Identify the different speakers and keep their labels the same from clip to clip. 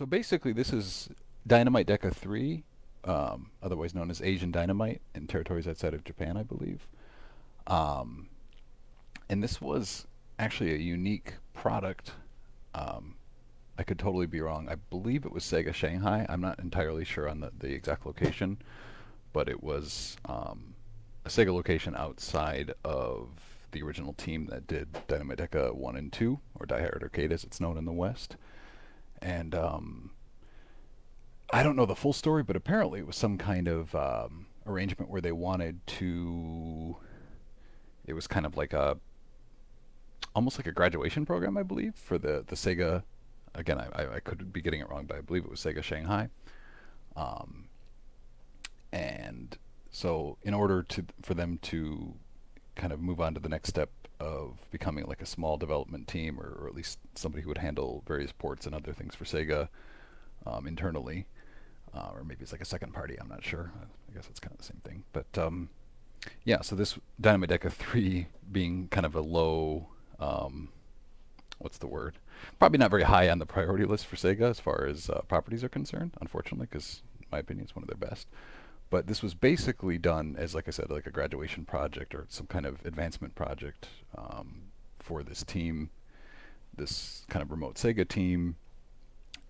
Speaker 1: So basically, this is Dynamite Deka 3, otherwise known as Asian Dynamite, in territories outside of Japan, I believe. Um, and this was actually a unique product. Um, I could totally be wrong. I believe it was Sega Shanghai. I'm not entirely sure on the exact location, but it was a Sega location outside of the original team that did Dynamite Deka 1 and 2, or Die Hard Arcade as it's known in the West. And I don't know the full story, but apparently it was some kind of arrangement where they wanted to. It was kind of like a, almost like a graduation program, I believe, for the Sega. Again, I could be getting it wrong, but I believe it was Sega Shanghai. Um, and so, in order to for them to kind of move on to the next step of becoming like a small development team, or at least somebody who would handle various ports and other things for Sega internally, or maybe it's like a second party. I'm not sure. I guess it's kind of the same thing. But yeah, so this Dynamite Deka 3 being kind of a low, what's the word? Probably not very high on the priority list for Sega as far as properties are concerned, unfortunately, because in my opinion it's one of their best. But this was basically done as, like I said, like a graduation project or some kind of advancement project for this team, this kind of remote Sega team,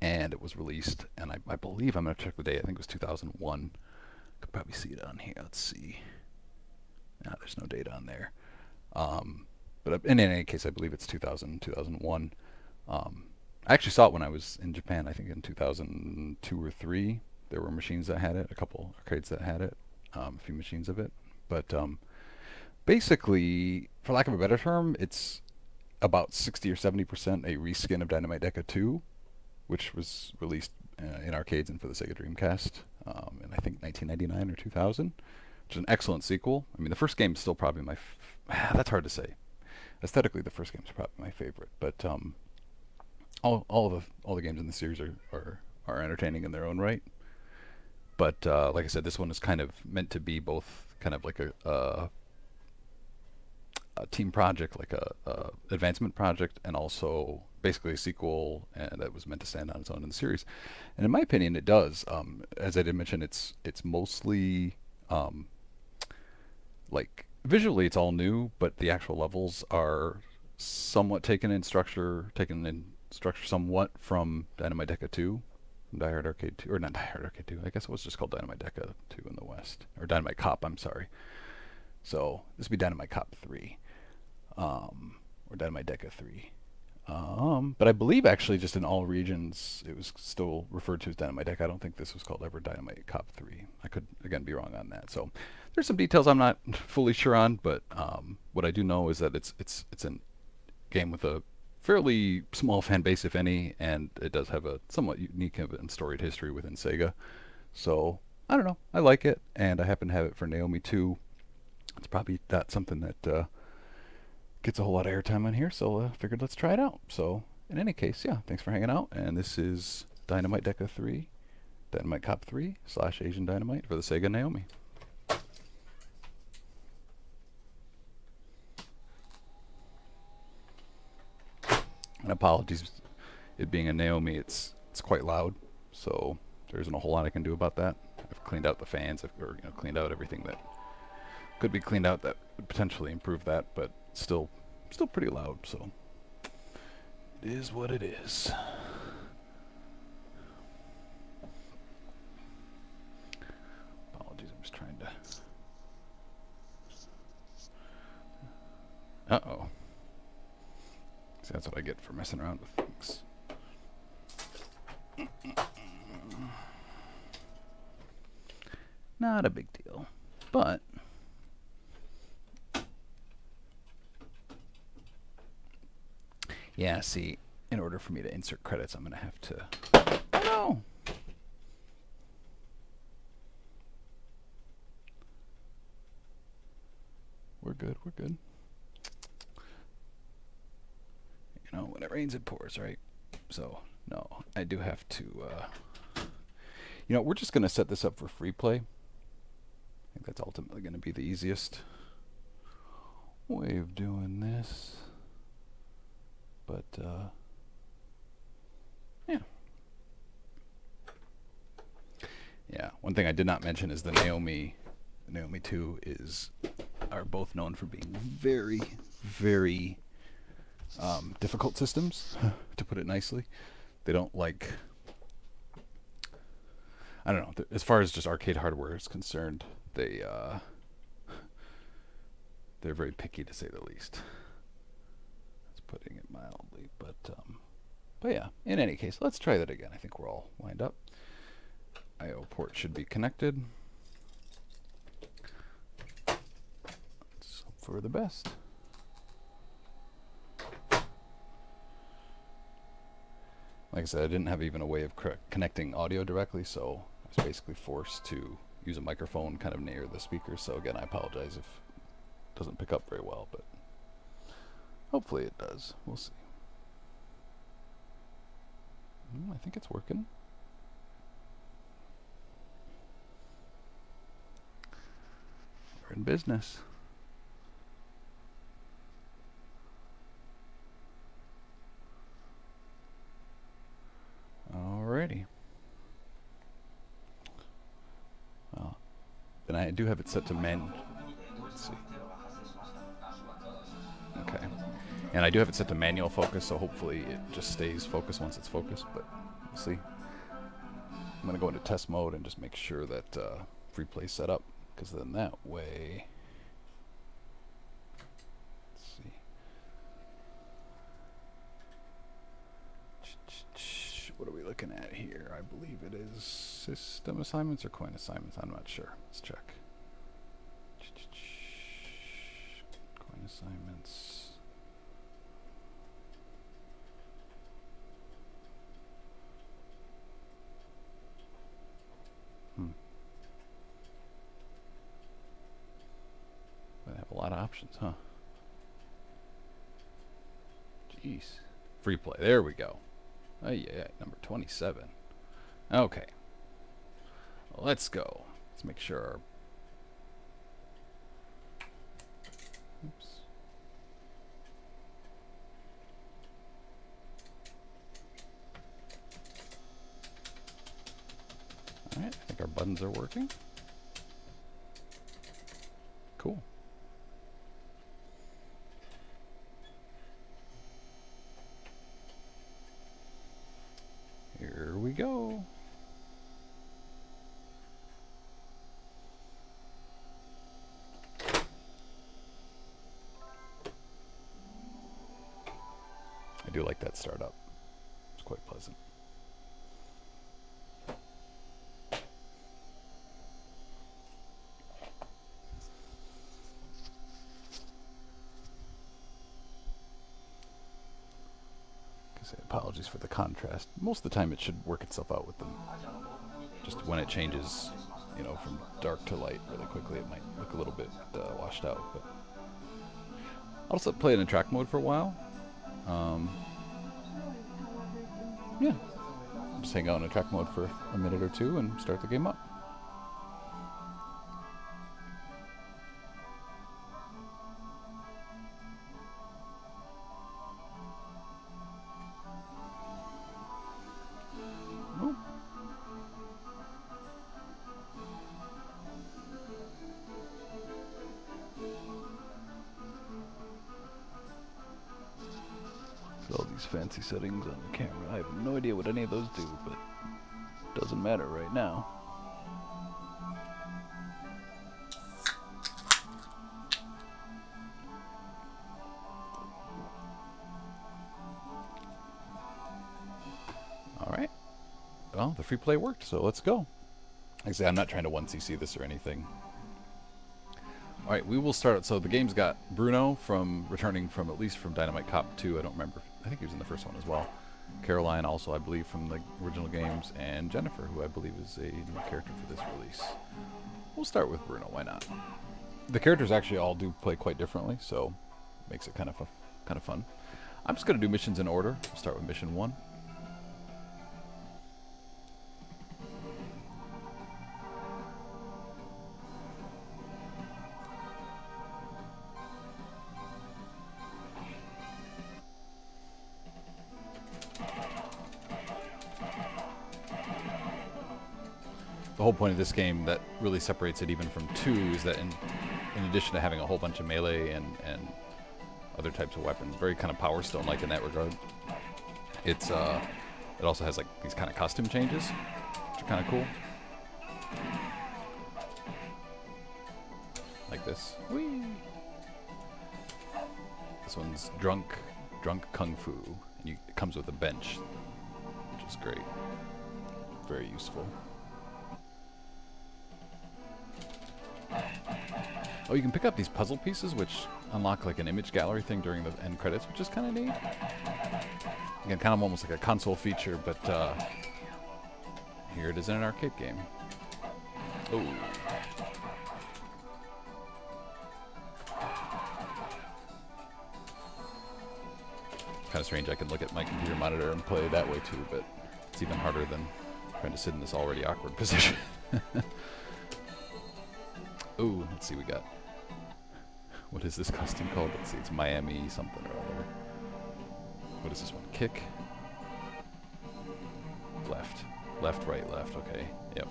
Speaker 1: and it was released. And I believe, I'm going to check the date, I think it was 2001. Could probably see it on here. Let's see. No, there's no date on there. But in any case, I believe it's 2000, 2001. I actually saw it when I was in Japan, I think in 2002 or 3. There were machines that had it, a couple arcades that had it, a few machines of it. But basically, for lack of a better term, it's about 60 or 70% a reskin of Dynamite Deka 2, which was released in arcades and for the Sega Dreamcast in I think 1999 or 2000, which is an excellent sequel. I mean, the first game is still probably my that's hard to say. Aesthetically, the first game is probably my favorite, but all the games in the series are entertaining in their own right. But like I said, this one is kind of meant to be both kind of like a team project, like a advancement project, and also basically a sequel, and that was meant to stand on its own in the series. And in my opinion, it does. As I did mention, it's mostly like visually, it's all new, but the actual levels are somewhat taken in structure somewhat from Dynamite Deka 2, Die Hard Arcade 2, or not Die Hard Arcade 2. I guess it was just called Dynamite Deka 2 in the West, or Dynamite Cop. I'm sorry. So this would be Dynamite Cop 3, or Dynamite Deka 3. But I believe actually just in all regions it was still referred to as Dynamite Deka. I don't think this was called ever Dynamite Cop 3. I could again be wrong on that. So there's some details I'm not fully sure on, but what I do know is that it's a game with a fairly small fan base, if any, and it does have a somewhat unique and storied history within Sega. So I don't know. I like it, and I happen to have it for Naomi too. It's probably not something that gets a whole lot of airtime on here, so I figured let's try it out. So in any case, yeah, thanks for hanging out, and this is Dynamite Deka 3, Dynamite Cop 3 / Asian Dynamite for the Sega Naomi. And apologies, it being a Naomi, it's quite loud, so there isn't a whole lot I can do about that. I've cleaned out the fans, or cleaned out everything that could be cleaned out that would potentially improve that, but still pretty loud. So it is what it is. Apologies, I'm just trying to. Uh-oh. See, that's what I get for messing around with things. Not a big deal, but yeah, see, in order for me to insert credits, I'm going to have to. Oh no! We're good, we're good. When it rains, it pours, right? So, no, I do have to. We're just going to set this up for free play. I think that's ultimately going to be the easiest way of doing this. But, yeah. One thing I did not mention is the Naomi 2 are both known for being very, very difficult systems, to put it nicely. They don't like, I don't know, as far as just arcade hardware is concerned, they're very picky, to say the least. That's putting it mildly, but yeah, in any case, let's try that again. I think we're all lined up. I/O port should be connected. Let's hope for the best. Like I said, I didn't have even a way of connecting audio directly, so I was basically forced to use a microphone kind of near the speaker. So again, I apologize if it doesn't pick up very well, but hopefully it does. We'll see. I think it's working. We're in business. Alrighty. Well, and I do have it set to let's see. Okay. And I do have it set to manual focus, so hopefully it just stays focused once it's focused, but we'll see. I'm going to go into test mode and just make sure that free play is set up, because then that way... Let's see. What are we looking at here? I believe it is system assignments or coin assignments. I'm not sure. Let's check. Coin assignments. They have a lot of options, huh? Jeez. Free play. There we go. Oh yeah, number 27. Okay. Let's go. Let's make sure our... Oops. Alright, I think our buttons are working. Cool. Here we go. I do like that startup. It's quite pleasant. Apologies for the contrast. Most of the time it should work itself out with them. Just when it changes, you know, from dark to light really quickly, it might look a little bit washed out. But I'll also play it in track mode for a while. Yeah, just hang out in a track mode for a minute or two and start the game up. All these fancy settings on the camera. I have no idea what any of those do, but it doesn't matter right now. Alright. Well, the free play worked, so let's go. Like I say, I'm not trying to 1cc this or anything. Alright, we will start. So the game's got Bruno returning from at least from Dynamite Cop 2. I don't remember. I think he was in the first one as well. Caroline also, I believe, from the original games. And Jennifer, who I believe is a new character for this release. We'll start with Bruno. Why not? The characters actually all do play quite differently, so makes it kind of fun. I'm just going to do missions in order. We'll start with mission 1. the whole point of this game that really separates it even from 2 is that in addition to having a whole bunch of melee and other types of weapons, very kind of Power Stone-like in that regard, it also has like these kind of costume changes, which are kind of cool. Like this. Whee! This one's drunk kung fu, and it comes with a bench, which is great. Very useful. Oh, you can pick up these puzzle pieces, which unlock like an image gallery thing during the end credits, which is kind of neat. Again, kind of almost like a console feature, but here it is in an arcade game. Oh. Kind of strange I can look at my computer monitor and play that way too, but it's even harder than trying to sit in this already awkward position. Ooh, let's see, we got... What is this costume called? Let's see, it's Miami something or other. What is this one? Kick? Left. Left, right, left. Okay, yep.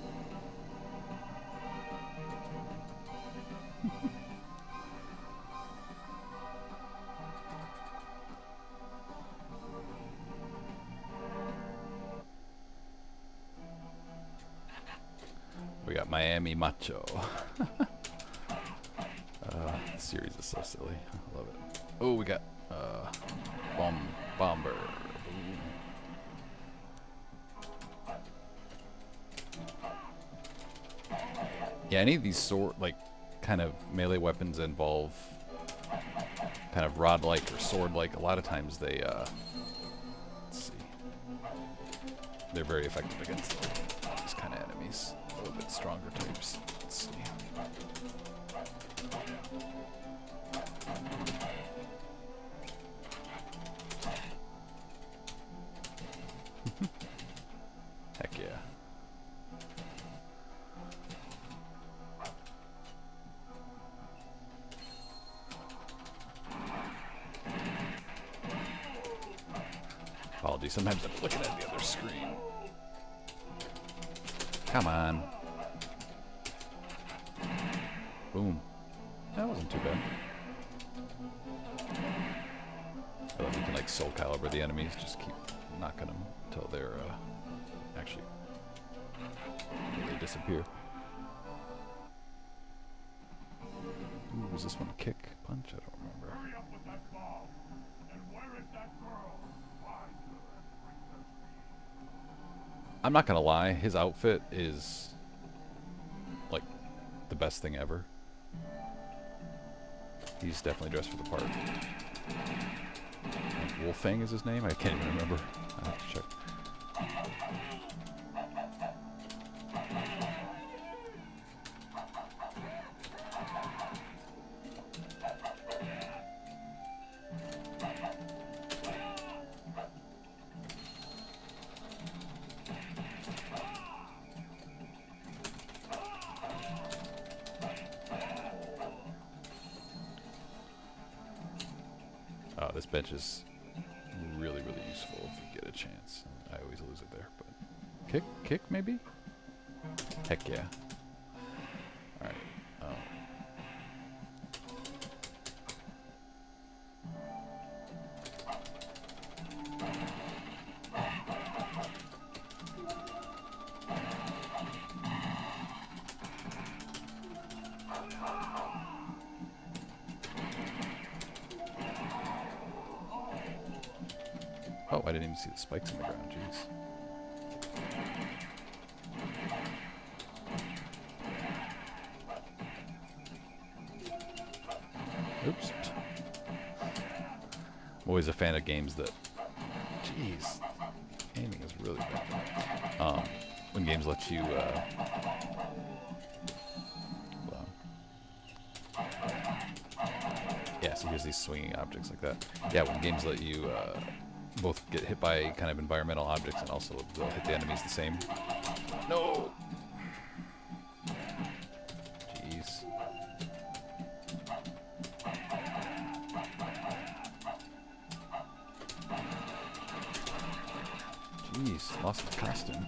Speaker 1: We got Miami Macho. This series is so silly. I love it. Oh, we got Bomber. Boom. Yeah, any of these kind of melee weapons involve kind of rod-like or sword-like. A lot of times they, let's see, they're very effective against these kind of enemies. A little bit stronger types. Let's see. Heck yeah. Apologies, sometimes I'm looking at the other screen. Come on. Boom. That wasn't too bad. I love you can like soul caliber the enemies, just keep knocking them until they're actually until they disappear. Ooh, was this one kick, punch? I don't remember.
Speaker 2: Hurry up with that ball. And where is that girl? Find her and bring her to me.
Speaker 1: I'm not gonna lie, his outfit is like the best thing ever. He's definitely dressed for the part. Wolfang is his name? I can't even remember. I have to check. Oh, this bench is really, really useful if you get a chance. I always lose it there, but kick maybe? Heck yeah. Alright. Oh, I didn't even see the spikes in the ground, jeez. Oops. I'm always a fan of games that... Jeez. Aiming is really bad. When games let you... well, yeah, so here's these swinging objects like that. Yeah, when games let you... both get hit by kind of environmental objects and also they'll hit the enemies the same. No! Jeez. Jeez, lost the costume.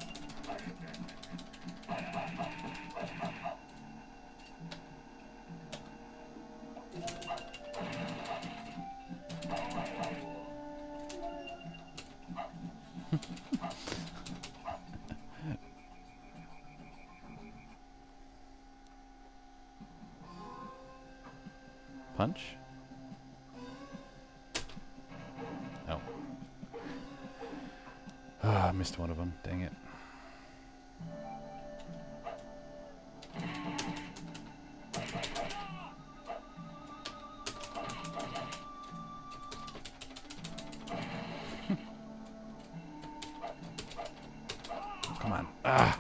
Speaker 1: punch? Oh. Ah, I missed one of them. Dang it. Come on. Ah!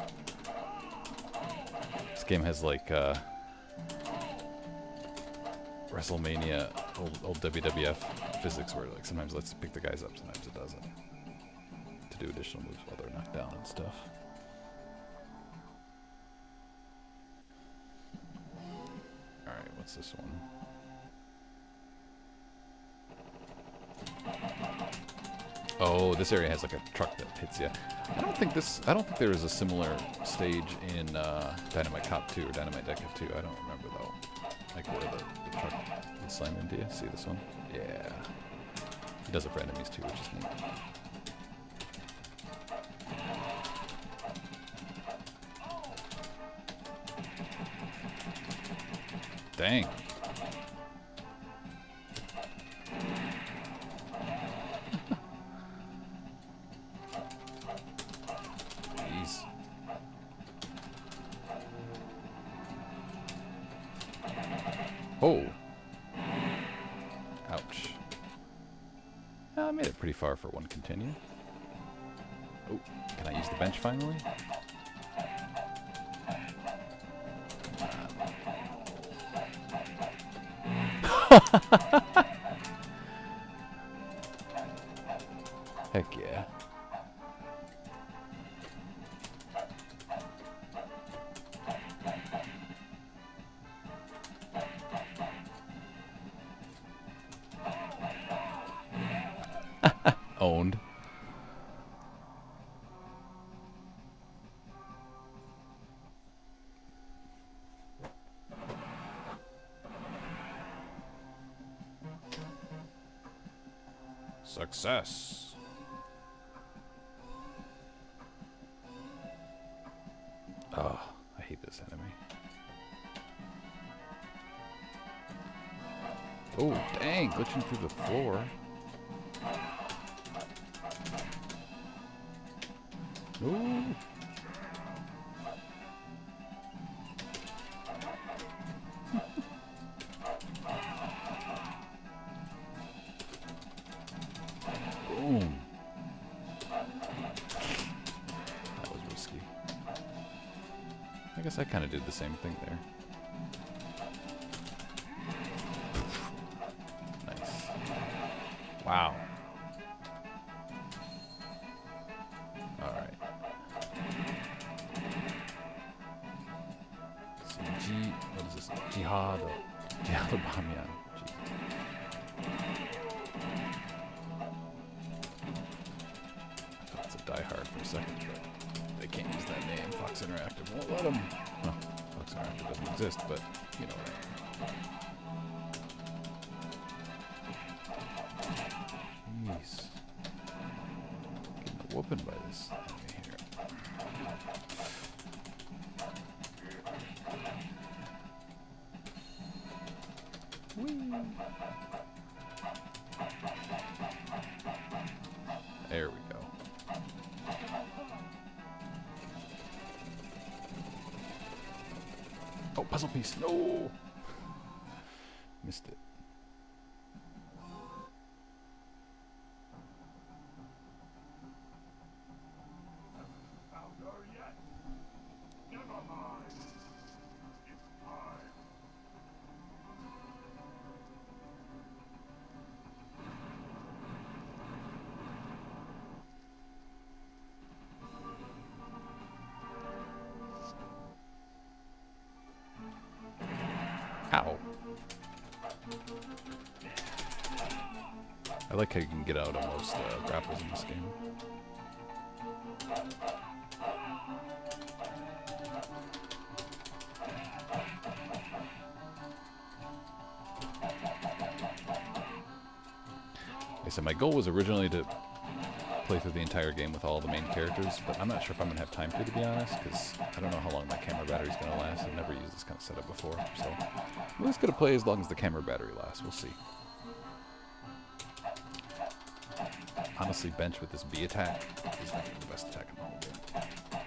Speaker 1: This game has like WrestleMania, old WWF physics where like sometimes it lets you pick the guys up, sometimes it doesn't. To do additional moves while they're knocked down and stuff. Alright, what's this one? Oh, this area has like a truck that hits you. I don't think there is a similar stage in Dynamite Cop 2 or Dynamite Deka 2. I don't remember though. Like where the truck would slam into you. See this one? Yeah. It does it for enemies too, which is neat. Dang. Jeez. Oh. Ouch. I made it pretty far for one continue. Oh, can I use the bench finally? Heck yeah. Owned. Success. Oh, I hate this enemy. Oh, dang, glitching through the floor. Ooh. Boom. That was risky. I guess I kind of did the same thing there. Nice. Wow. Alright. What is this? Jihad Bamiyan. I thought it's a Die Hard for a second, but they can't use that name. Fox Interactive won't let them. Well, Fox Interactive doesn't exist, but you know what I mean. Jeez. Getting a whooping by this enemy here. Whee. There we go. Oh, puzzle piece. No! Missed it.
Speaker 2: Found her yet? Never mind. It's time.
Speaker 1: Ow. I like how you can get out of most grapples in this game. Like I said, my goal was originally to play through the entire game with all the main characters, but I'm not sure if I'm going to have time to be honest, because I don't know how long my camera battery's going to last. I've never used this kind of setup before, so I'm just going to play as long as the camera battery lasts. We'll see. Honestly, bench with this B attack is not the best attack in the whole game.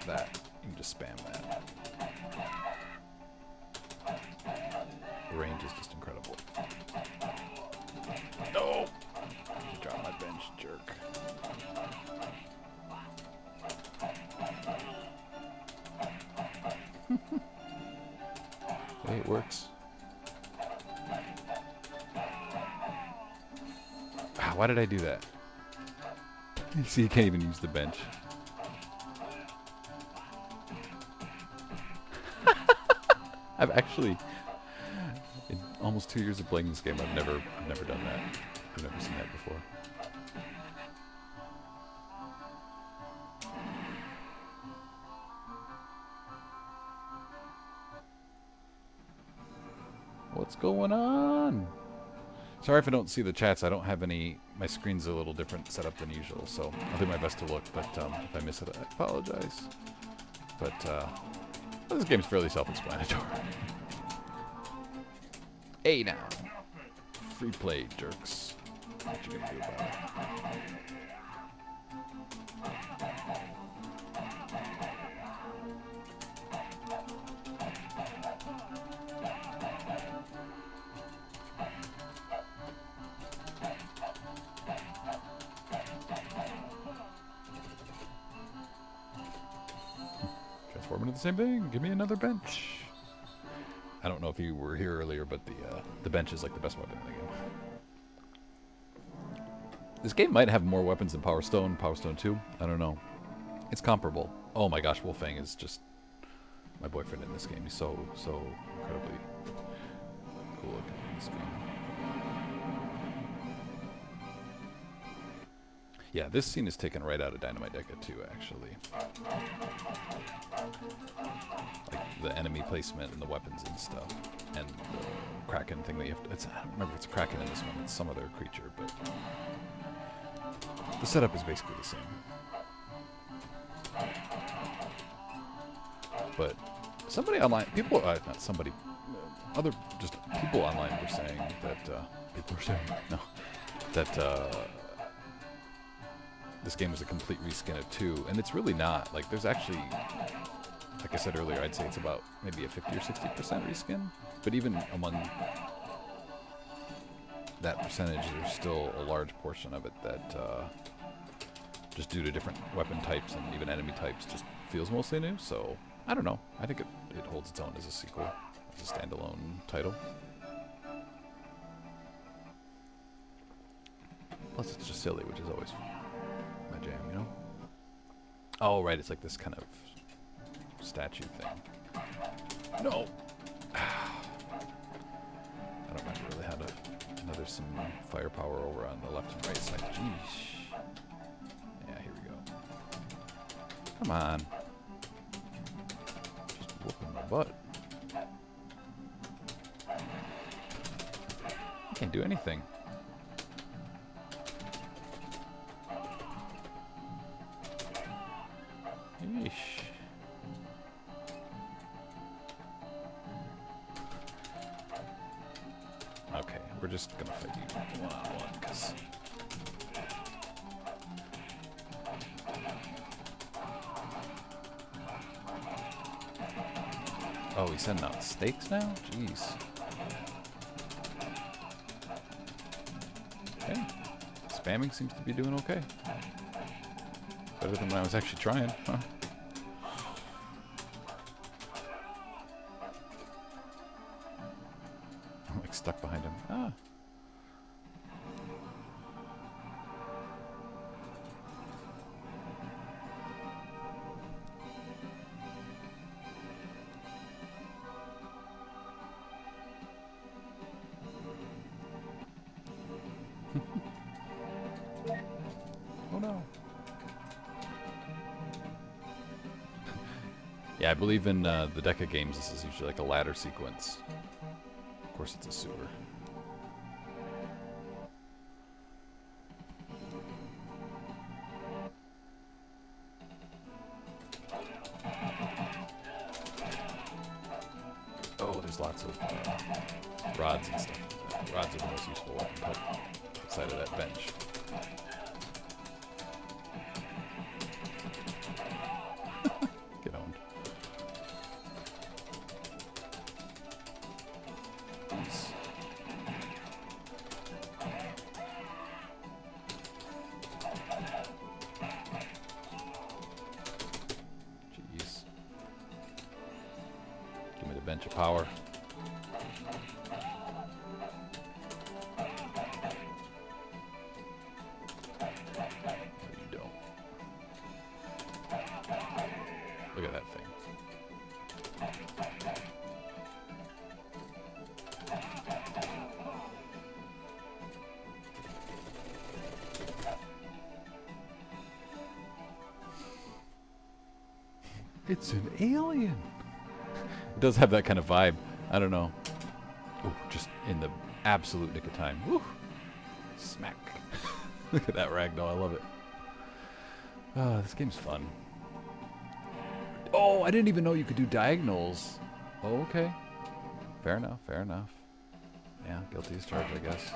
Speaker 1: That, you can just spam that. The range is just incredible. No! You dropped my bench, jerk. Hey, it works. Ah, why did I do that? You see, you can't even use the bench. I've actually, in almost 2 years of playing this game, I've never done that. I've never seen that before. What's going on? Sorry if I don't see the chats. I don't have any. My screen's a little different setup than usual, so I'll do my best to look. But if I miss it, I apologize. But this game's fairly self-explanatory. Hey now, free play, jerks. What you gonna do about it? Transform into the same thing. Give me another bench. I don't know if you were here earlier, but the bench is like the best weapon in the game. This game might have more weapons than Power Stone 2. I don't know. It's comparable. Oh my gosh, Wolfang is just my boyfriend in this game. He's so incredibly cool looking in this game. Yeah, this scene is taken right out of Dynamite Deka 2, actually. Like the enemy placement and the weapons and stuff. And the Kraken thing that you have to... I don't remember if it's a Kraken in this one. It's some other creature, but... the setup is basically the same. But somebody online... People... not somebody... other... just people online were saying that... people were saying... No. That... this game is a complete reskin of 2, and it's really not. Like, there's actually, like I said earlier, I'd say it's about maybe a 50 or 60% reskin. But even among that percentage, there's still a large portion of it that, just due to different weapon types and even enemy types, just feels mostly new. So, I don't know. I think it holds its own as a sequel, as a standalone title. Plus, it's just silly, which is always my jam, you know? Oh, right, it's like this kind of statue thing. No! I don't remember really how to... I know there's some firepower over on the left and right side. Jeez. Yeah, here we go. Come on. Just whooping my butt. I can't do anything. Yeesh. Okay, we're just gonna fight you one-on-one, because... Oh, he's sending out stakes now? Jeez. Okay. Spamming seems to be doing okay. Better than when I was actually trying, huh? I'm like stuck behind him. Ah. Oh no. Yeah, I believe in the Deka games, this is usually like a ladder sequence. Of course, it's a sewer. lots of rods and stuff. Rods are the most useful weapon type outside of that bench. Get owned. Jeez. Jeez. Give me the bench of power. Look at that thing. It's an alien. It does have that kind of vibe. I don't know. Ooh, just in the absolute nick of time. Woo! Smack. Look at that ragdoll. I love it. Ah, this game's fun. Oh, I didn't even know you could do diagonals. Oh, okay. Fair enough, fair enough. Yeah, guilty as charged, I guess.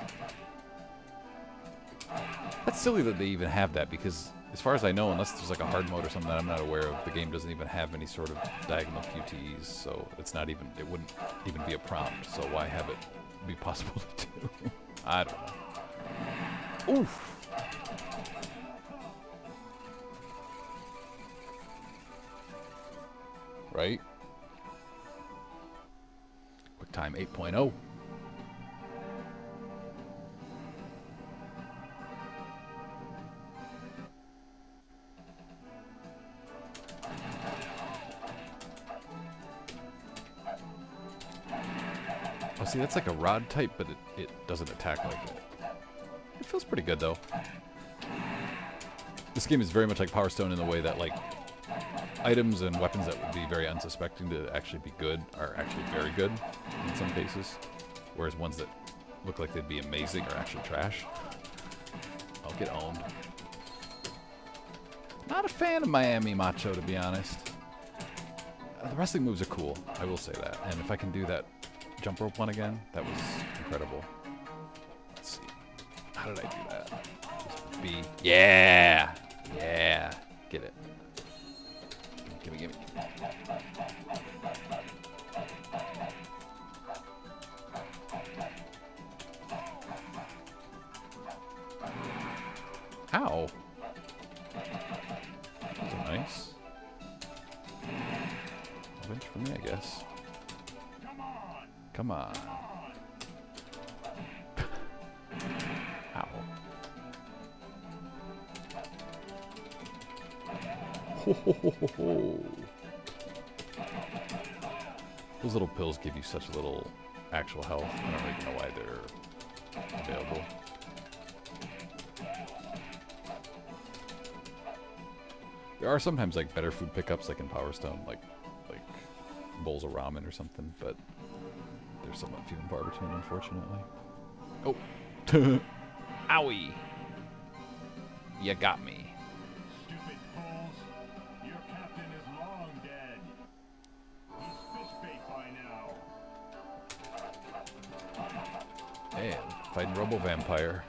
Speaker 1: That's silly that they even have that, because as far as I know, unless there's like a hard mode or something that I'm not aware of, the game doesn't even have any sort of diagonal QTEs, so it's not even, it wouldn't even be a prompt, so why have it be possible to do? I don't know. Oof! Right? Quick time 8.0. Oh, see, that's like a rod type, but it doesn't attack like it. It feels pretty good, though. This game is very much like Power Stone in the way that, like, items and weapons that would be very unsuspecting to actually be good are actually very good in some cases, whereas ones that look like they'd be amazing are actually trash. I'll get owned. Not a fan of Miami Macho, to be honest. The wrestling moves are cool, I will say that. And if I can do that jump rope one again, that was incredible. Let's see. How did I do that? Just B. Yeah! Yeah! Get it. Gimme, gimme. Ow. That was nice. A bench for me, I guess. Come on. Ow. Ho, ho, ho, ho, ho. Those little pills give you such little actual health. I don't even know why they're available. There are sometimes like better food pickups, like in Power Stone, like bowls of ramen or something, but they're somewhat few and far between, unfortunately. Oh, owie! You got me.
Speaker 2: Stupid fools. Your captain is long dead. He's fish bait by now.
Speaker 1: Man, fighting Robo Vampire.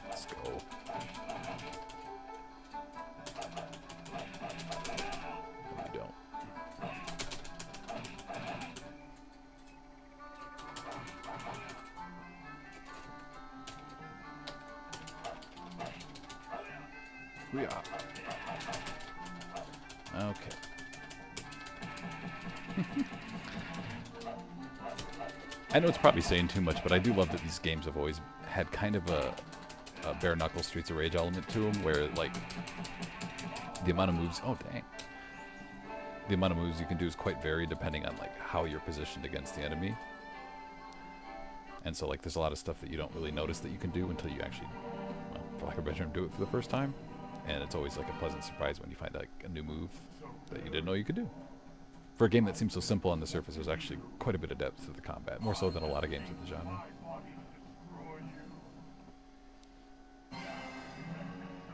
Speaker 1: Let's go. No, we don't. We are. Okay. I know it's probably saying too much, but I do love that these games have always had kind of a bare knuckle Streets of Rage element to them, where like the amount of moves. Oh dang! The amount of moves you can do is quite varied depending on like how you're positioned against the enemy. And so like there's a lot of stuff that you don't really notice that you can do until you actually, well, for lack of a better term, do it for the first time. And it's always like a pleasant surprise when you find like a new move that you didn't know you could do. For a game that seems so simple on the surface, there's actually quite a bit of depth to the combat, more so than a lot of games of the genre.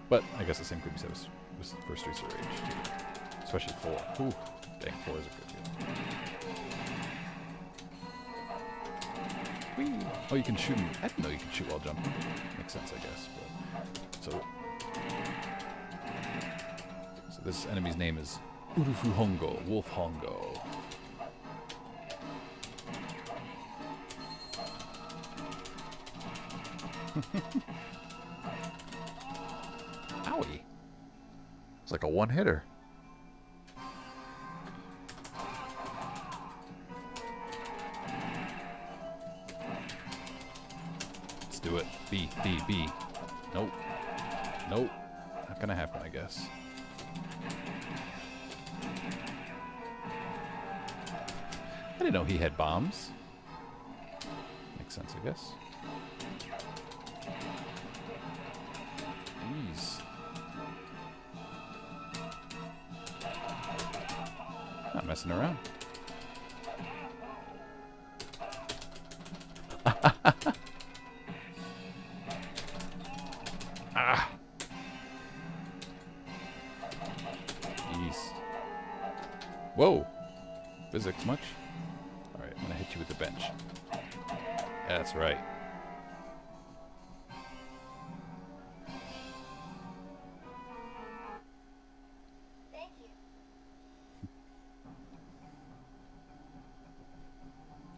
Speaker 1: But I guess the same could be said with First Streets of Rage too. Especially 4. Ooh, dang, 4 is a good game. Whee! Oh, you can shoot him. I didn't know you could shoot while jumping. Makes sense, I guess. But, so this enemy's name is Urufu Hongo, Wolf Hongo. Owie. It's like a one-hitter. Let's do it. B, B, B. Nope. Nope. Not gonna happen, I guess. I didn't know he had bombs. Makes sense, I guess. Jeez. Not messing around. Ah. Jeez. Whoa. Physics much? Alright, I'm gonna hit you with the bench. That's right.
Speaker 3: Thank you.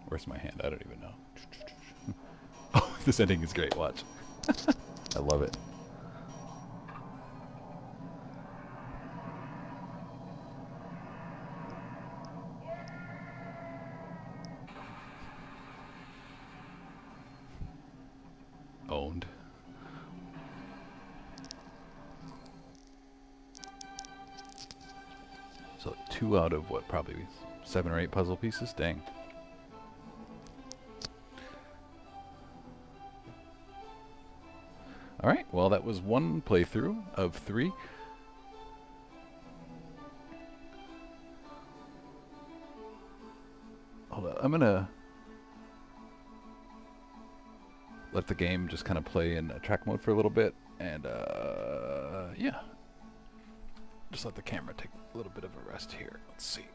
Speaker 1: Where's my hand? I don't even know. Oh, this ending is great. Watch. I love it. Owned. So 2 out of what, probably 7 or 8 puzzle pieces? Dang. Alright, well that was one playthrough of 3. Hold on, I'm gonna let the game just kind of play in track mode for a little bit, and yeah. Just let the camera take a little bit of a rest here. Let's see.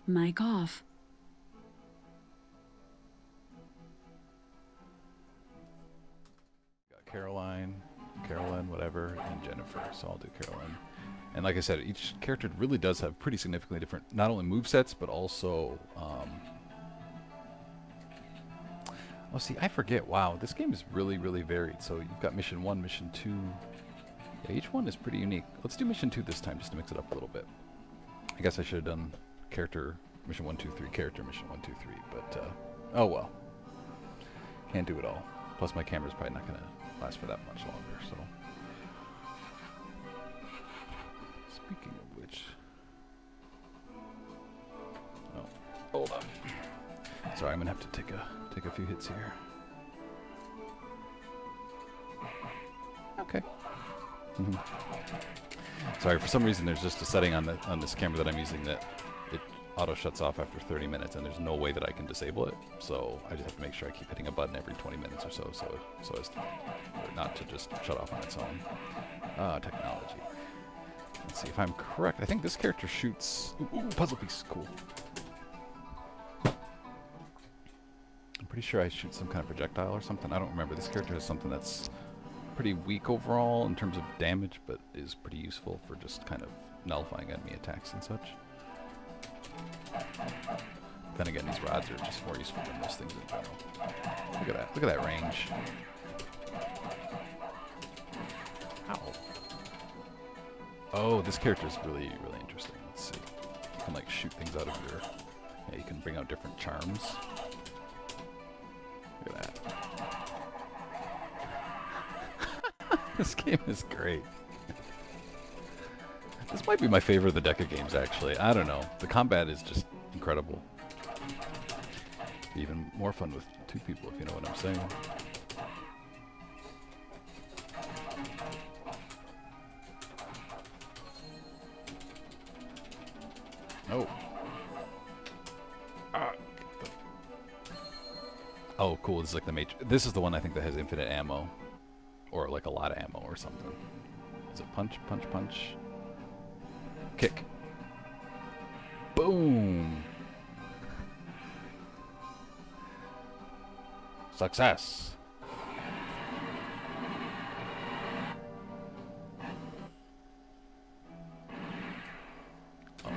Speaker 4: Mic off.
Speaker 1: Got Carolyn, whatever, and Jennifer. So I'll do Carolyn. And like I said, each character really does have pretty significantly different, not only movesets, but also oh, see, I forget. Wow, this game is really, really varied. So you've got Mission 1, Mission 2. Yeah, each one is pretty unique. Let's do Mission 2 this time, just to mix it up a little bit. I guess I should have done character Mission 1, 2, 3, character Mission 1, 2, 3. But, oh well. Can't do it all. Plus, my camera's probably not going to last for that much longer, so. Speaking of which. Oh, hold on. Sorry, I'm going to have to take a few hits here. Okay. Sorry, for some reason there's just a setting on this camera that I'm using that it auto shuts off after 30 minutes, and there's no way that I can disable it. So I just have to make sure I keep hitting a button every 20 minutes or so, so as to, not to just shut off on its own. Technology. Let's see if I'm correct. I think this character shoots. Ooh, puzzle piece, cool. I'm pretty sure I shoot some kind of projectile or something. I don't remember. This character has something that's pretty weak overall in terms of damage, but is pretty useful for just kind of nullifying enemy attacks and such. Then again, these rods are just more useful than most things in general. Look at that. Look at that range. Ow. Oh, this character is really, really interesting. Let's see. You can like shoot things out of your... Yeah, you can bring out different charms. Look at that. This game is great. This might be my favorite of the Deka games, actually. I don't know. The combat is just incredible. Even more fun with 2 people, if you know what I'm saying. Oh. Ah. Oh, cool. This is like the This is the one I think that has infinite ammo. Or like a lot of ammo or something. Is it punch, punch, punch? Kick. Boom! Success! Oh.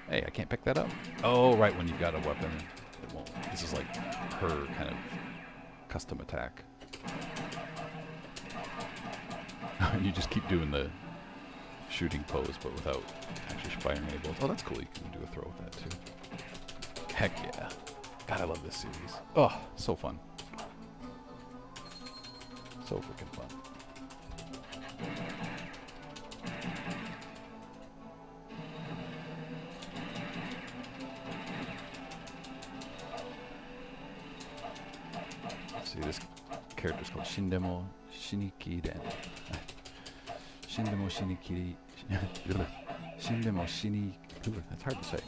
Speaker 1: Hey, I can't pick that up? Oh, right, when you've got a weapon, it won't. This is like her kind of custom attack. You just keep doing the shooting pose, but without actually firing any bullets. Oh, that's cool. You can do a throw with that, too. Heck yeah. God, I love this series. Oh, so fun. So freaking fun. Let's see, this character's called Shindemo Shinikiren. Shindemo Shinikiri. Shindemo Shini. That's hard to say.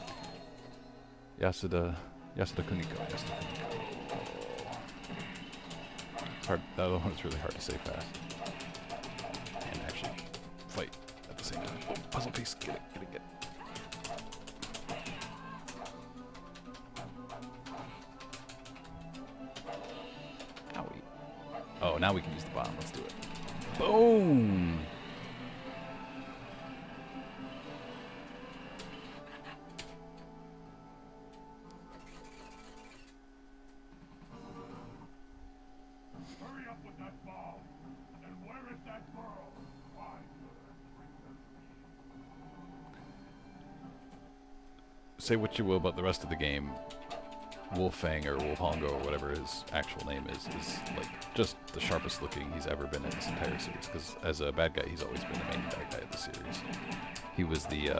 Speaker 1: Yasuda Kuniko. Yasuda Kuniko. It's hard. The other one is really hard to say fast. And actually fight at the same time. Oh, puzzle piece. Get it, get it, get it. Owie. Oh, now we can use the bomb. Let's do it. Boom!
Speaker 2: Hurry up with that bomb. And where is that girl? Find her and bring her to me.
Speaker 1: Say what you will about the rest of the game. Wolfang or Wolfhongo or whatever his actual name is like just the sharpest looking he's ever been in this entire series. Because as a bad guy, he's always been the main bad guy of the series. He was the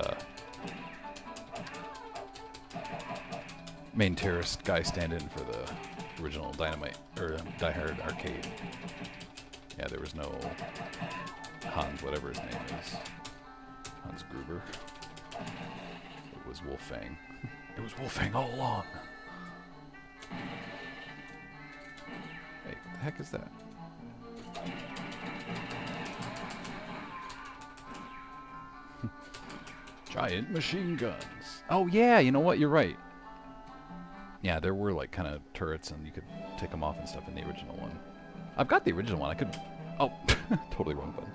Speaker 1: main terrorist guy stand-in for the original Dynamite or Die Hard arcade. Yeah, there was no Hans, whatever his name is, Hans Gruber. It was Wolfang. It was Wolfang all along. Hey, what the heck is that? Giant machine guns. Oh yeah, you know what? You're right. Yeah, there were like kind of turrets and you could take them off and stuff in the original one. I've got the original one. I could... Oh, totally wrong button.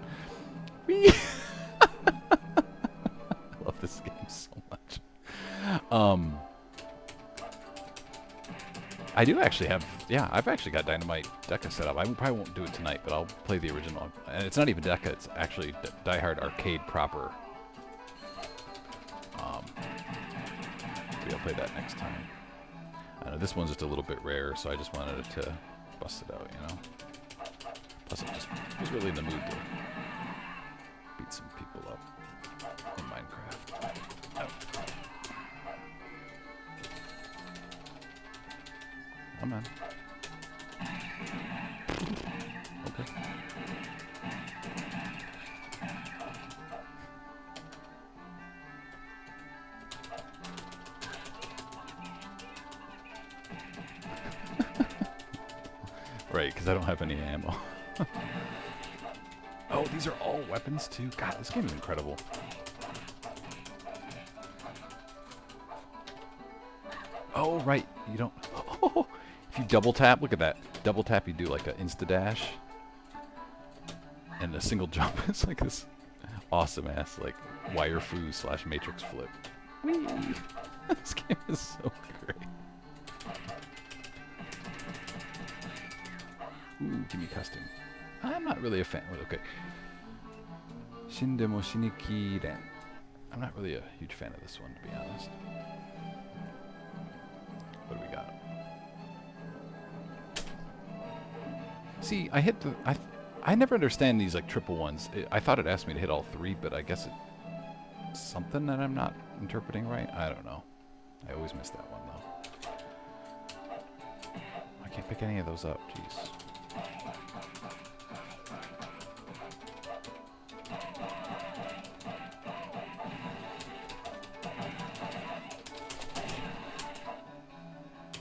Speaker 1: Whee! I love this game so much. I do actually have... Yeah, I've actually got Dynamite Deka set up. I probably won't do it tonight, but I'll play the original. And it's not even Deka. It's actually Die Hard arcade proper. Maybe I'll play that next time. I know this one's just a little bit rare, so I just wanted to bust it out, you know? Plus, I just was really in the mood to beat some people up in Minecraft. Oh. Come on. Okay. Right, because I don't have any ammo. Oh, these are all weapons too? God, this game is incredible. Oh, right. You don't... Oh, if you double tap, look at that. Double tap, you do like an insta-dash. And a single jump. It's like this awesome-ass, like, wire-fu / matrix flip. Whee! This game is so great. Ooh, give me custom. I'm not really a fan. Well, okay. Shindemo Shinikiren. I'm not really a huge fan of this one, to be honest. What do we got? See, I hit the... I never understand these, like, triple ones. I thought it asked me to hit all three, but I guess it's something that I'm not interpreting right. I don't know. I always miss that one, though. I can't pick any of those up. Jeez.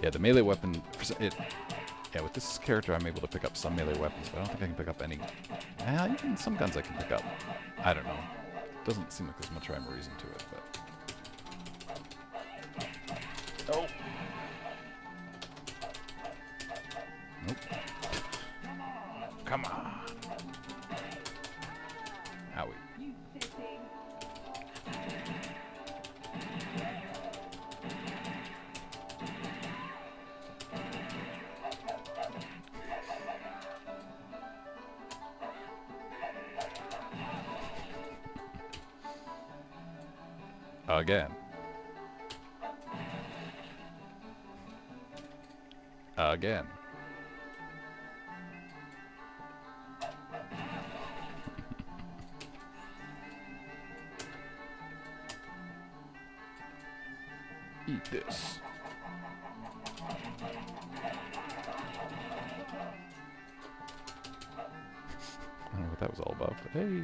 Speaker 1: Yeah, the melee weapon. Yeah, with this character, I'm able to pick up some melee weapons, but I don't think I can pick up any. Even some guns I can pick up. I don't know. Doesn't seem like there's much rhyme or reason to it, but. Oh. Nope. Come on. Howie. Again. Again. Eat this. I don't know what that was all about, but hey.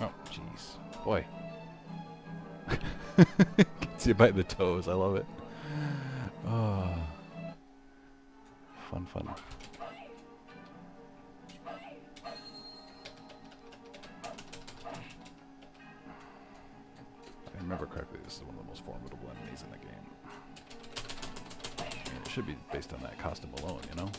Speaker 1: Oh, jeez. Boy. Gets you by the toes. I love it. Oh. Fun, fun. If I remember correctly, this is one of the most formidable enemies in the game. I mean, it should be based on that costume alone, you know?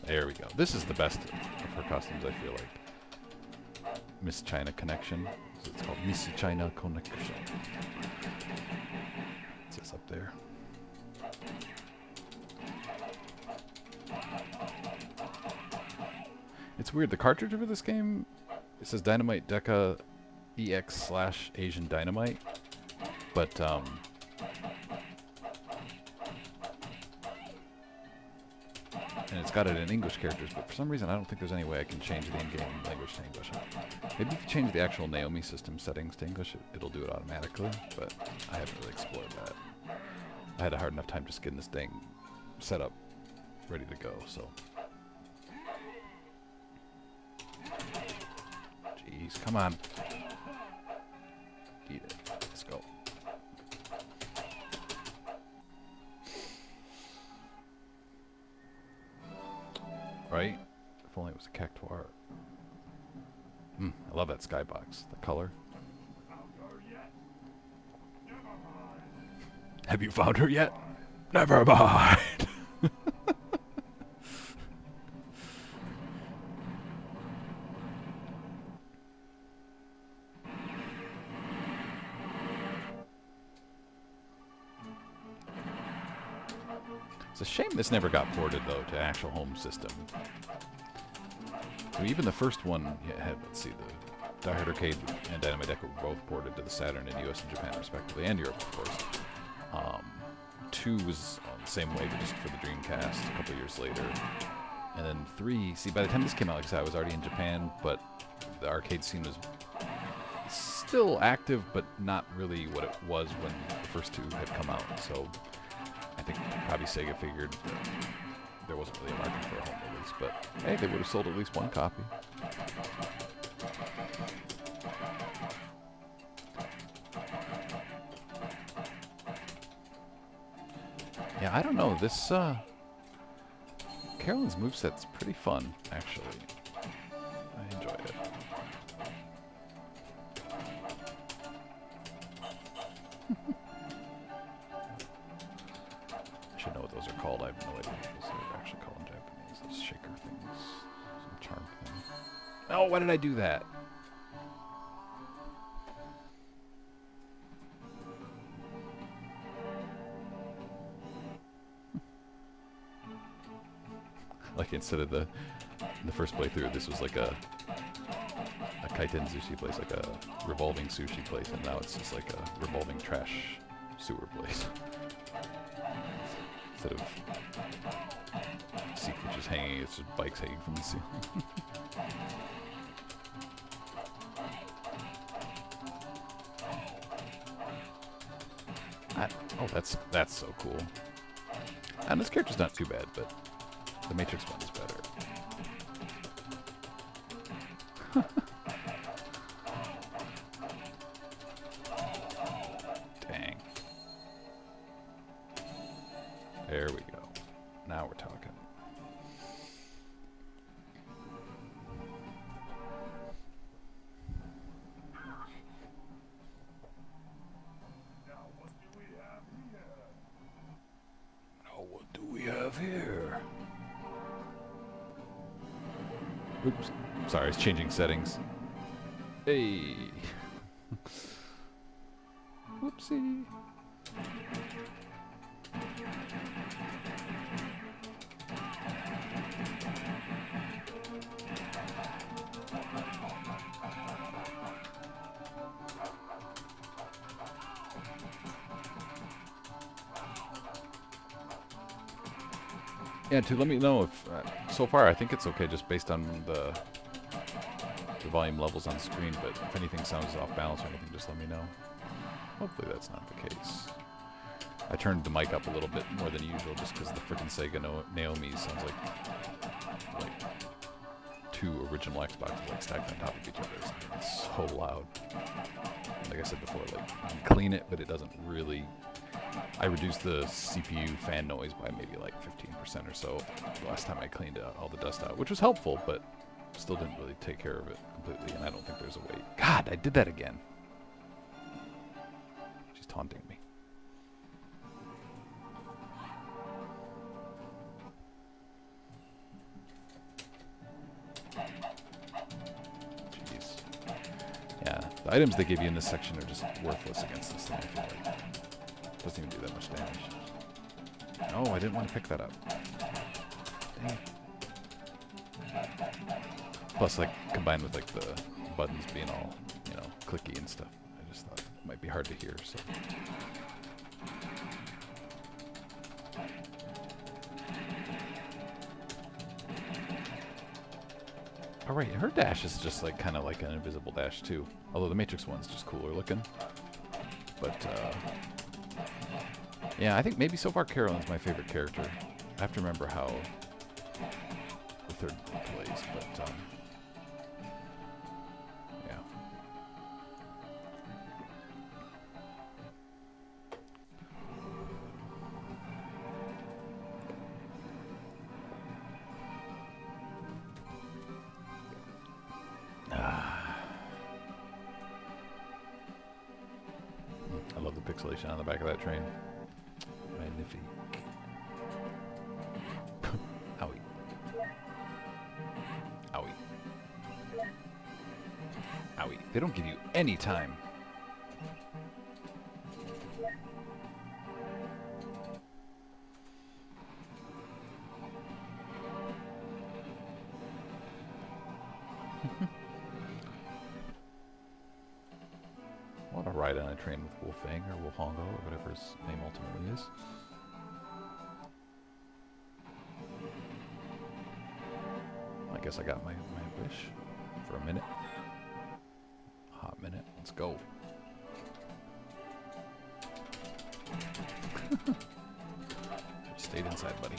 Speaker 1: There we go. This is the best of her costumes, I feel like. Miss China Connection. So it's called Miss China Connection. It's this up there. It's weird. The cartridge for this game, it says Dynamite Deka EX / Asian Dynamite. But, and it's got it in English characters, but for some reason I don't think there's any way I can change the in-game language to English. Maybe if you change the actual Naomi system settings to English, it'll do it automatically, but I haven't really explored that. I had a hard enough time just getting this thing set up, ready to go, so. Jeez, come on. Eat it. Let's go. Right? If only it was a cactuar. I love that skybox. The color. Have you found her yet? Never mind. It's a shame this never got ported, though, to actual home system. I mean, even the first one had, let's see, the Die Hard Arcade and Dynamite Deka were both ported to the Saturn in US and Japan, respectively, and Europe, of course. 2 was the same way, but just for the Dreamcast a couple years later. And then 3, see, by the time this came out, like I said, I was already in Japan, but the arcade scene was still active, but not really what it was when the first 2 had come out. So I think probably Sega figured that there wasn't really a market for a home release, but hey, they would have sold at least one copy. Yeah, I don't know. This Carolyn's moveset's pretty fun, actually. I enjoyed it. I should know what those are called. I have no idea what those are actually called in Japanese. Those shaker things. Some charm thing. Oh, why did I do that? Like instead of the first playthrough, this was like a kaiten sushi place, like a revolving sushi place, and now it's just like a revolving trash sewer blaze. Instead of sequel just hanging, it's just bikes hanging from the ceiling. Oh, that's so cool. And this character's not too bad, but the Matrix one is better. Dang. There we go. Now we're talking.
Speaker 2: Now, what do we have here?
Speaker 1: Oh, what do we have here? Oops. Sorry, it's changing settings. Hey. Whoopsie. Yeah, let me know if, so far I think it's okay just based on the volume levels on the screen, but if anything sounds off balance or anything, just let me know. Hopefully that's not the case. I turned the mic up a little bit more than usual just because the frickin' Sega Naomi sounds like two original Xboxes like stacked on top of each other. It's so loud. Like I said before, like you can clean it, but it doesn't really. I reduced the CPU fan noise by maybe like 15% or so the last time I cleaned all the dust out, which was helpful, but still didn't really take care of it completely, and I don't think there's a way. God, I did that again. She's taunting me. Jeez. Yeah, the items they give you in this section are just worthless against this thing, I feel like. Doesn't even do that much damage. No, I didn't want to pick that up. Dang it. Plus, like, combined with, like, the buttons being all, you know, clicky and stuff, I just thought it might be hard to hear, so. Alright, her dash is just, like, kind of like an invisible dash, too. Although the Matrix one's just cooler looking. But, yeah, I think maybe so far Carolyn's my favorite character. I have to remember how the third one plays, but yeah. I love the pixelation on the back of that train. Magnifique. Owie. Owie. Owie. They don't give you any time. I want to ride on a train with Wolfang or Wolfongo or whatever his name ultimately is. I guess I got my wish for a minute. Hot minute. Let's go. Should've stayed inside, buddy.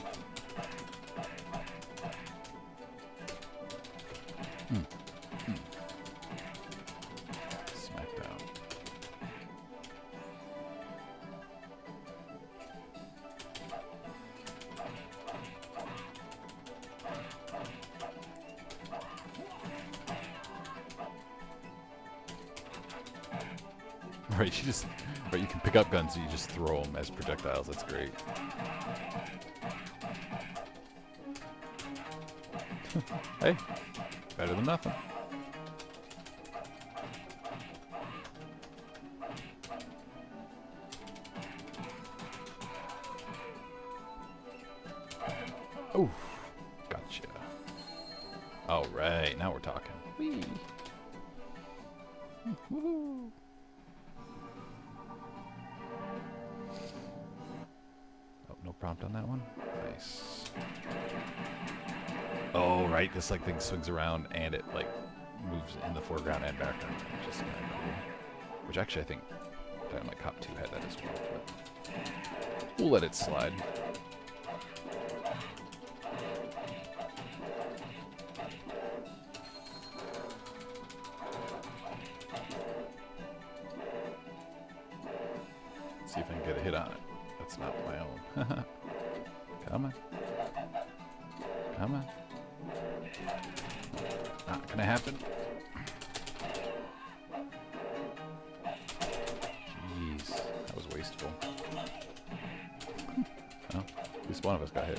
Speaker 1: Smackdown. Right, you can pick up guns and you just throw them as projectiles. That's great. Hey, better than nothing. Oof, gotcha. All right, now we're talking. Whee. Woohoo. prompt on that one. Nice. Oh, right. This like thing swings around and it like moves in the foreground and background, which is kind of cool. Which actually I think Dynamite Cop 2 had that as well. But we'll let it slide. See if I can get a hit on it. That's not my own. Come on. Come on. Not gonna happen. Jeez, that was wasteful. Well, at least one of us got hit.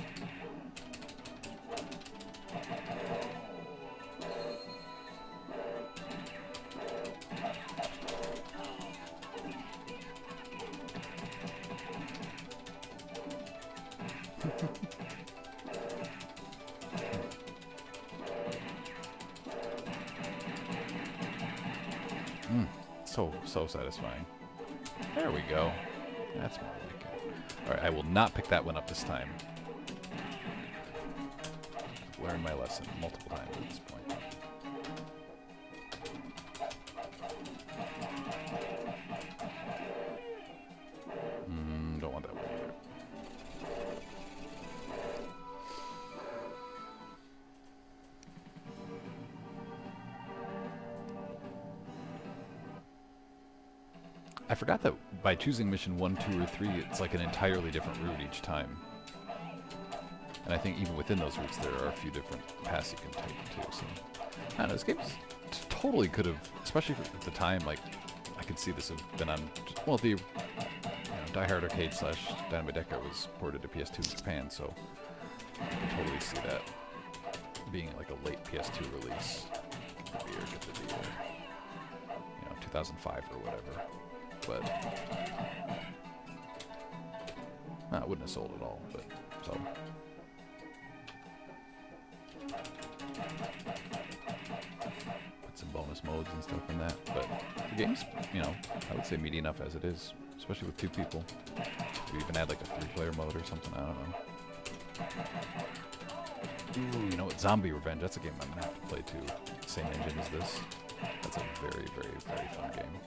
Speaker 1: So satisfying. There we go. That's more like it. Alright, I will not pick that one up this time. I've learned my lesson multiple times at this point. Don't want that one either. I forgot that by choosing mission 1, 2, or 3, it's like an entirely different route each time. And I think even within those routes there are a few different paths you can take too. So, I don't know, this game totally could have, especially at the time, like, I could see this have been on, well, the Die Hard Arcade / Dynamite Deka was ported to PS2 in Japan, so I can totally see that being like a late PS2 release. Maybe or get the 2005 or whatever. But it wouldn't have sold at all. But so put some bonus modes and stuff in that. But the game's, I would say meaty enough as it is, especially with 2 people. We even add like a 3-player mode or something. I don't know. Ooh, you know what? Zombie Revenge. That's a game I'm gonna have to play too. Same engine as this. That's a very, very, very fun game.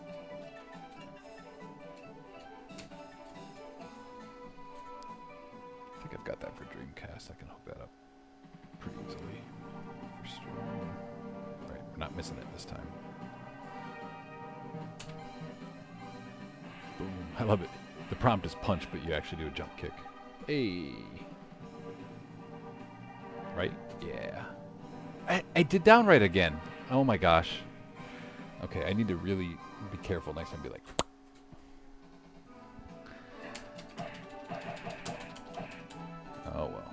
Speaker 1: I think I've got that for Dreamcast. I can hook that up pretty easily. Right, we're not missing it this time. Boom. I love it. The prompt is punch, but you actually do a jump kick. Hey. Right? Yeah. I did downright again. Oh my gosh. Okay, I need to really be careful next time. Be like... Oh well.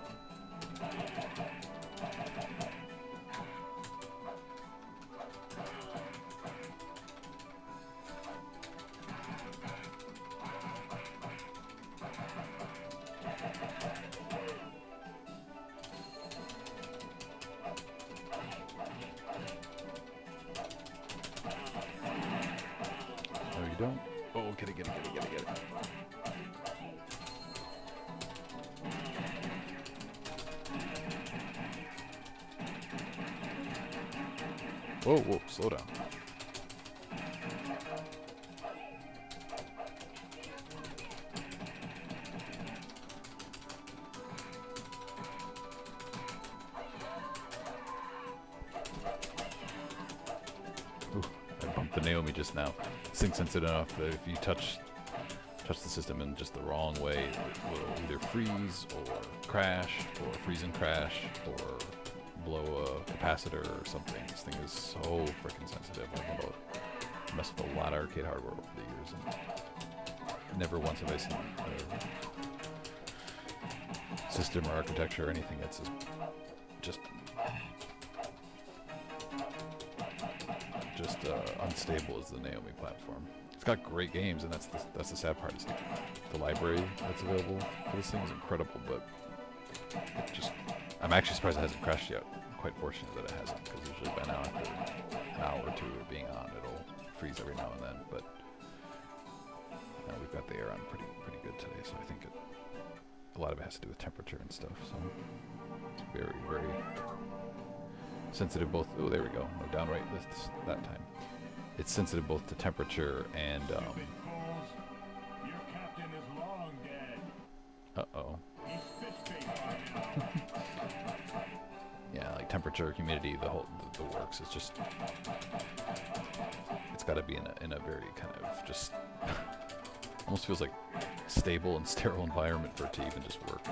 Speaker 1: No, you don't. Oh, get it. Whoa, slow down. Ooh, I bumped the Naomi just now. This thing's sensitive enough that if you touch the system in just the wrong way, it will either freeze or crash, or freeze and crash, or blow a capacitor or something. This thing is so freaking sensitive. I've messed with a lot of arcade hardware over the years, and never once have I seen a system or architecture or anything that's just unstable as the Naomi platform. It's got great games, and that's the sad part. Is the library that's available for this thing is incredible, but I'm actually surprised it hasn't crashed yet. I'm quite fortunate that it hasn't, because usually by now after an hour or 2 of being on, it'll freeze every now and then. But we've got the air on pretty good today, so I think a lot of it has to do with temperature and stuff. So it's very, very sensitive. Both. Oh, there we go. No downright lists that time. It's sensitive both to temperature and.
Speaker 2: Stupid fools. Your captain is long dead.
Speaker 1: Uh-oh.
Speaker 2: He's fish bait by now.
Speaker 1: Yeah, like temperature, humidity, the works. It's just. It's got to be in a very kind of just. Almost feels like stable and sterile environment for it to even just work.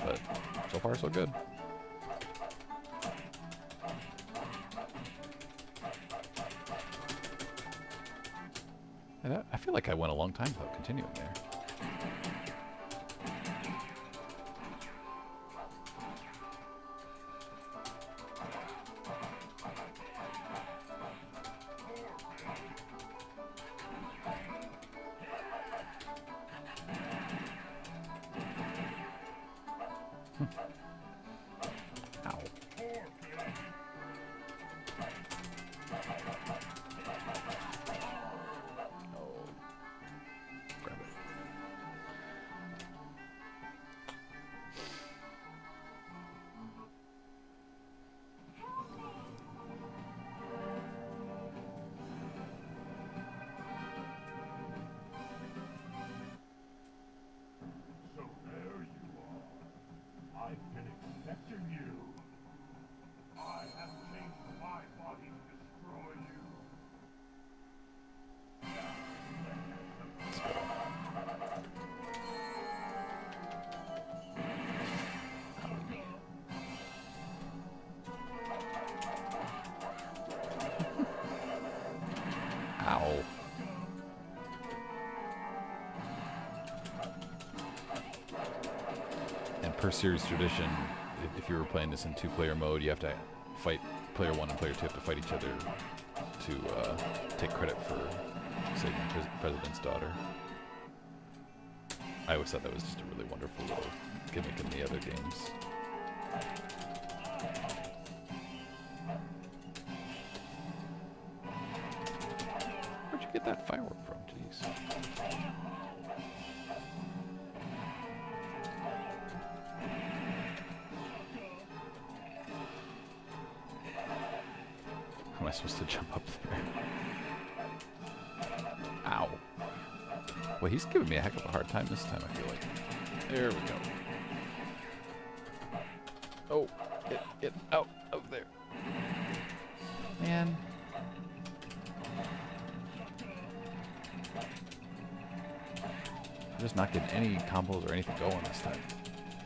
Speaker 1: But so far so good. And I feel like I went a long time without continuing there. Ow. Oh. Grab it.
Speaker 2: So there you are. I've been expecting you. I have changed my body to destroy you.
Speaker 1: Ow. And per series tradition, if you were playing this in two-player mode, you have to fight player one and player two have to fight each other to take credit for saving President's daughter. I always thought that was just a really wonderful little gimmick in the other games. Where'd you get that firework from? Jeez. How am I supposed to jump up there? Ow. Well, he's giving me a heck of a hard time this time, I feel like. There we go. Oh, get out of there. Man. I'm just not getting any combos or anything going this time.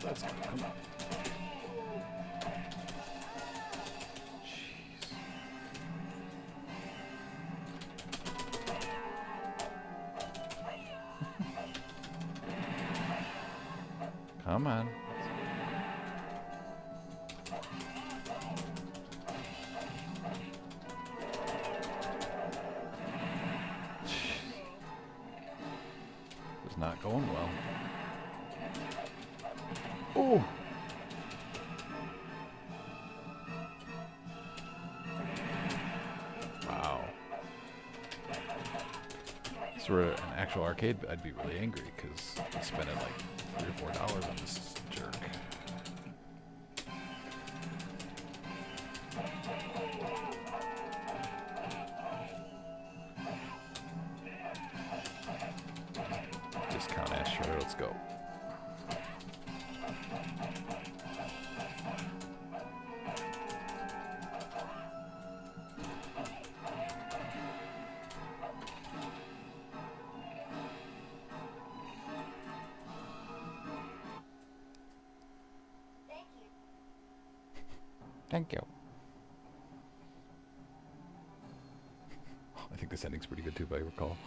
Speaker 1: Let's go. Come on. Jeez. Come on. It's not going well. Oh! Wow. If this were an actual arcade, I'd be really angry because I'm spending like $3 or $4 on this jerk. Discount Asher, let's go.
Speaker 3: Thank you.
Speaker 1: Thank you. I think this ending's pretty good too, if I recall.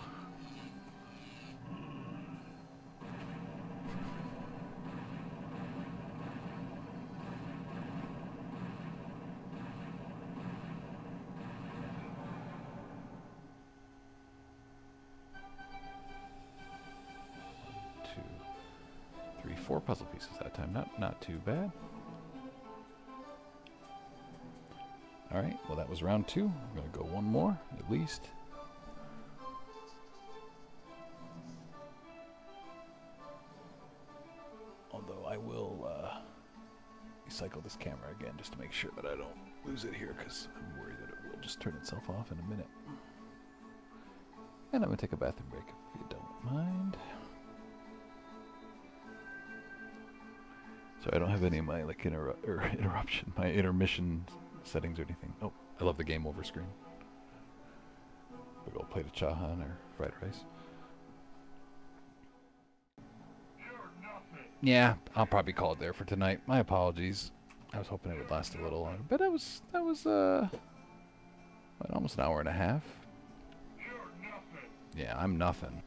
Speaker 1: Two, three, four puzzle pieces that time. Not too bad. All right, well that was round two. We're gonna go one more, at least. will recycle this camera again just to make sure that I don't lose it here, because I'm worried that it will just turn itself off in a minute. And I'm going to take a bathroom break if you don't mind. So I don't have any of my like my intermission settings or anything. Oh, I love the game over screen. Big old plate of chahan or fried rice.
Speaker 2: You're nothing.
Speaker 1: Yeah, I'll probably call it there for tonight. My apologies. I was hoping it would last a little longer, but that was what, almost an hour and a half.
Speaker 2: You're nothing.
Speaker 1: Yeah, I'm nothing.